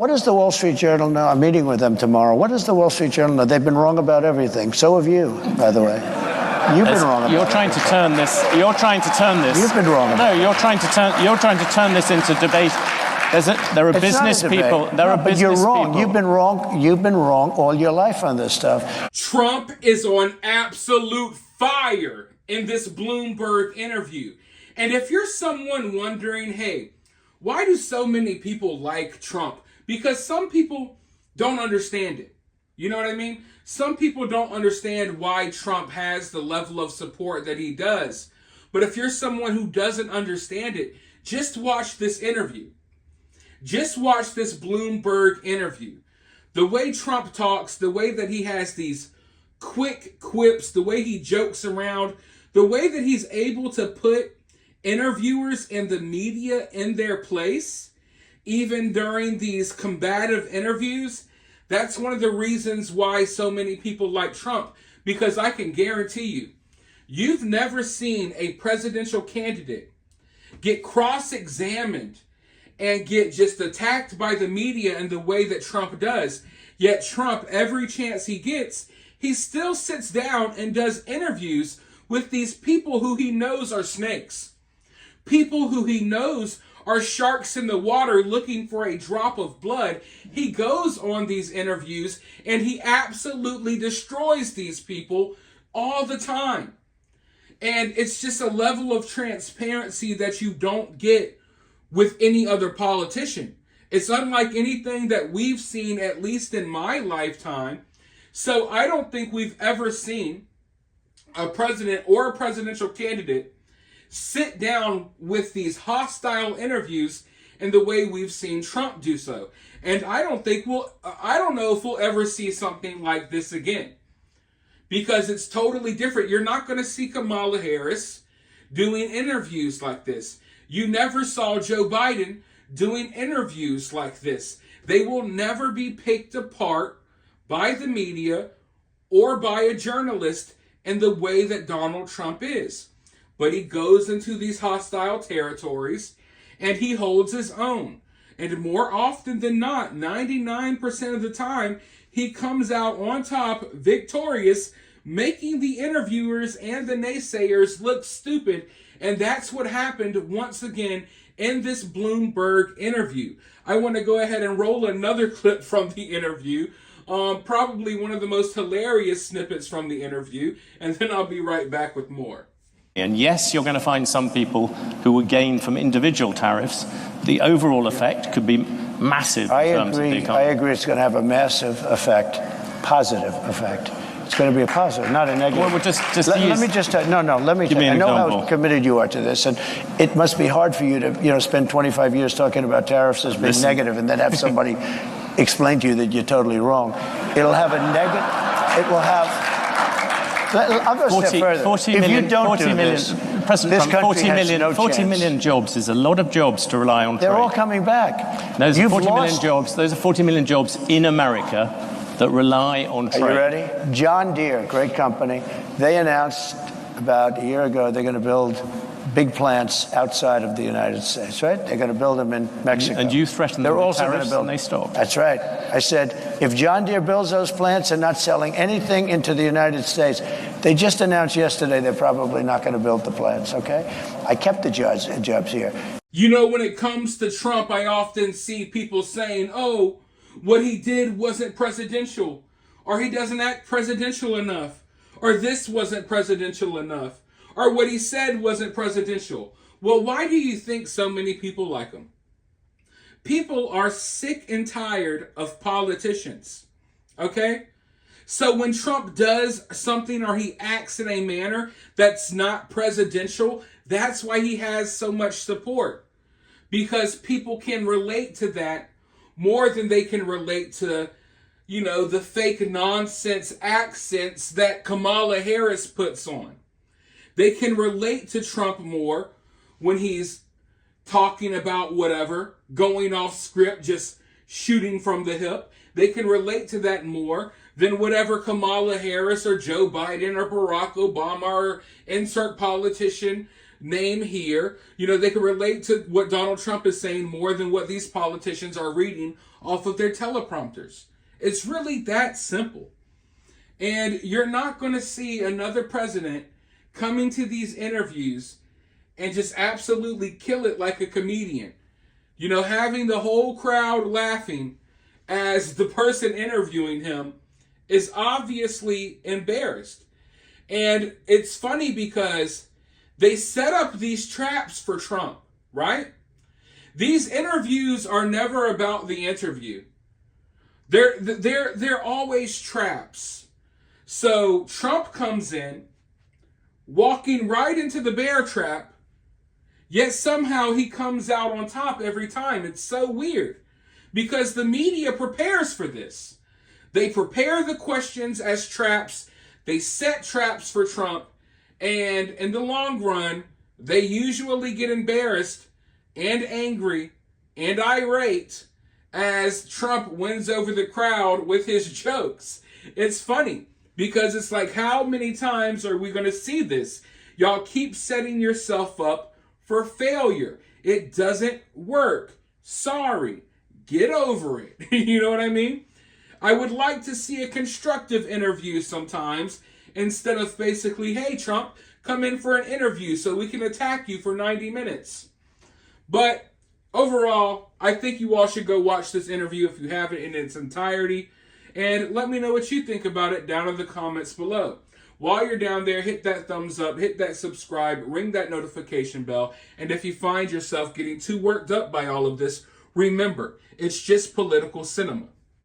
What does the Wall Street Journal know? I'm meeting with them tomorrow. What does the Wall Street Journal know? They've been wrong about everything. So have you, by the way. You've been wrong about You're trying to turn this. You're trying to turn this. You've been wrong. No, you're trying to turn this into debate. There are business people. There are business people. You're wrong. You've been wrong. You've been wrong all your life on this stuff. Trump is on absolute fire in this Bloomberg interview. And if you're someone wondering, hey, why do so many people like Trump? Because some people don't understand it. You know what I mean? Some people don't understand why Trump has the level of support that he does. But if you're someone who doesn't understand it, just watch this interview. Just watch this Bloomberg interview. The way Trump talks, the way that he has these quick quips, the way he jokes around, the way that he's able to put interviewers and the media in their place, even during these combative interviews, that's one of the reasons why so many people like Trump. Because I can guarantee you, you've never seen a presidential candidate get cross-examined and get just attacked by the media in the way that Trump does. Yet Trump, every chance he gets, he still sits down and does interviews with these people who he knows are snakes. People who he knows are sharks in the water looking for a drop of blood. He goes on these interviews and he absolutely destroys these people all the time. And it's just a level of transparency that you don't get with any other politician. It's unlike anything that we've seen, at least in my lifetime. So I don't think we've ever seen a president or a presidential candidate sit down with these hostile interviews in the way we've seen Trump do so. And I don't know if we'll ever see something like this again. Because it's totally different. You're not going to see Kamala Harris doing interviews like this. You never saw Joe Biden doing interviews like this. They will never be picked apart by the media or by a journalist in the way that Donald Trump is. But he goes into these hostile territories and he holds his own. And more often than not, 99% of the time, he comes out on top, victorious, making the interviewers and the naysayers look stupid. And that's what happened once again in this Bloomberg interview. I want to go ahead and roll another clip from the interview. Probably one of the most hilarious snippets from the interview. And then I'll be right back with more. And yes, you're going to find some people who will gain from individual tariffs. The overall effect could be massive in terms of the economy. I agree it's going to have a massive effect, positive effect. It's going to be a positive, not a negative. Well, let me just tell you. No, let me tell you. I know how committed you are to this, and it must be hard for you to, spend 25 years talking about tariffs as being negative and then have somebody explain to you that you're totally wrong. It'll have a negative. It will have. I'll go a step further. 40 if million, you don't 40 do million, this, President this Trump, country 40 million jobs is a lot of jobs to rely on. They're all coming back. Those are 40 million jobs. Those are 40 million jobs in America that rely on trade. Are you ready? John Deere, great company. They announced about a year ago they're going to build big plants outside of the United States, right? They're going to build them in Mexico. And you threaten them with tariffs and they stop. That's right. I said, if John Deere builds those plants and not selling anything into the United States, they just announced yesterday they're probably not going to build the plants, okay? I kept the jobs here. You know, when it comes to Trump, I often see people saying, oh, what he did wasn't presidential, or he doesn't act presidential enough, or this wasn't presidential enough, or what he said wasn't presidential. Well, why do you think so many people like him? People are sick and tired of politicians, okay? So when Trump does something or he acts in a manner that's not presidential, that's why he has so much support. Because people can relate to that more than they can relate to, the fake nonsense accents that Kamala Harris puts on. They can relate to Trump more when he's talking about whatever, going off script, just shooting from the hip. They can relate to that more than whatever Kamala Harris or Joe Biden or Barack Obama or insert politician name here. They can relate to what Donald Trump is saying more than what these politicians are reading off of their teleprompters. It's really that simple. And you're not going to see another president coming to these interviews and just absolutely kill it like a comedian. You know, having the whole crowd laughing as the person interviewing him is obviously embarrassed. And it's funny because they set up these traps for Trump, right? These interviews are never about the interview. They're always traps. So Trump comes in, walking right into the bear trap, yet somehow he comes out on top every time. It's so weird because the media prepares for this. They prepare the questions as traps. They set traps for Trump. And in the long run, they usually get embarrassed and angry and irate as Trump wins over the crowd with his jokes. It's funny because it's like, how many times are we going to see this? Y'all keep setting yourself up for failure. It doesn't work. Sorry. Get over it. You know what I mean? I would like to see a constructive interview sometimes instead of basically, hey, Trump, come in for an interview so we can attack you for 90 minutes. But overall, I think you all should go watch this interview if you haven't in its entirety. And let me know what you think about it down in the comments below. While you're down there, hit that thumbs up, hit that subscribe, ring that notification bell. And if you find yourself getting too worked up by all of this, remember, it's just political cinema.